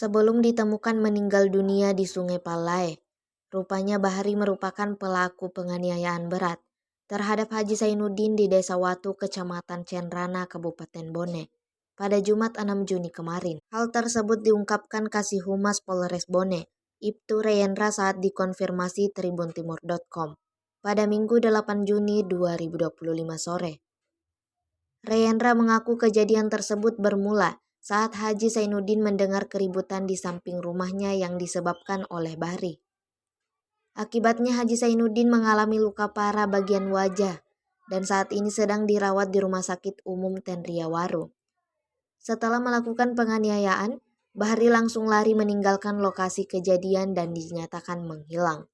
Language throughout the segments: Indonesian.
sebelum ditemukan meninggal dunia di Sungai Palai. Rupanya Bahri merupakan pelaku penganiayaan berat terhadap Haji Zainuddin di Desa Watu, Kecamatan Cenrana, Kabupaten Bone, pada Jumat 6 Juni kemarin. Hal tersebut diungkapkan Kasih Humas Polres Bone, Ibtu Reyendra saat dikonfirmasi tribuntimur.com pada Minggu 8 Juni 2025 sore. Reyendra mengaku kejadian tersebut bermula saat Haji Zainuddin mendengar keributan di samping rumahnya yang disebabkan oleh Bahri. Akibatnya Haji Zainuddin mengalami luka parah bagian wajah dan saat ini sedang dirawat di Rumah Sakit Umum Tenriawaru. Setelah melakukan penganiayaan, Bahri langsung lari meninggalkan lokasi kejadian dan dinyatakan menghilang.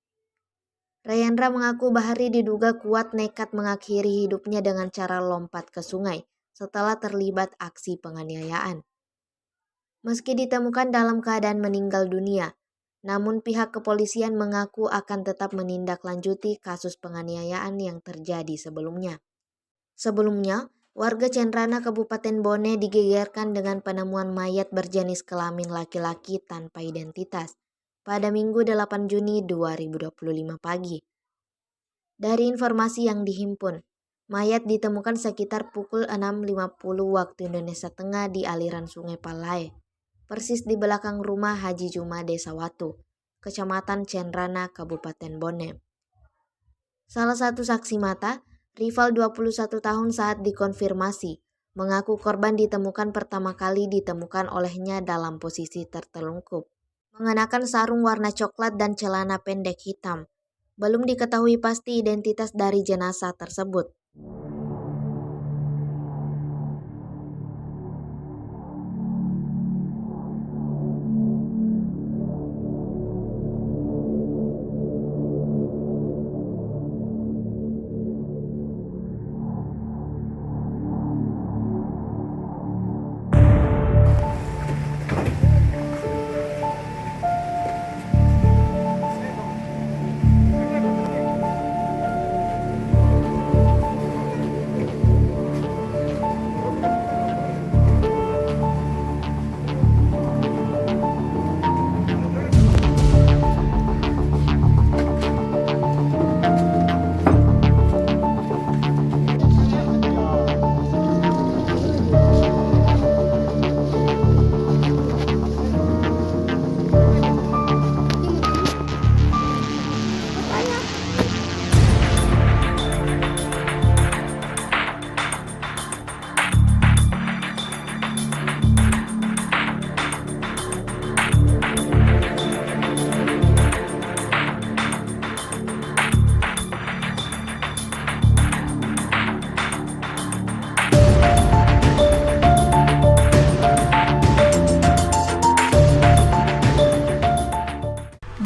Reyendra mengaku Bahri diduga kuat nekat mengakhiri hidupnya dengan cara lompat ke sungai setelah terlibat aksi penganiayaan. Meski ditemukan dalam keadaan meninggal dunia, namun pihak kepolisian mengaku akan tetap menindaklanjuti kasus penganiayaan yang terjadi sebelumnya. Sebelumnya, warga Cenrana Kabupaten Bone digegerkan dengan penemuan mayat berjenis kelamin laki-laki tanpa identitas pada Minggu 8 Juni 2025 pagi. Dari informasi yang dihimpun, mayat ditemukan sekitar pukul 6.50 waktu Indonesia Tengah di aliran Sungai Palai, persis di belakang rumah Haji Juma Desa Watu, Kecamatan Cenrana, Kabupaten Bone. Salah satu saksi mata, Rival 21 tahun saat dikonfirmasi, mengaku korban ditemukan pertama kali ditemukan olehnya dalam posisi tertelungkup, mengenakan sarung warna coklat dan celana pendek hitam. Belum diketahui pasti identitas dari jenazah tersebut.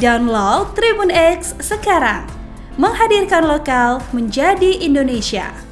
Download Tribun X sekarang, menghadirkan lokal menjadi Indonesia.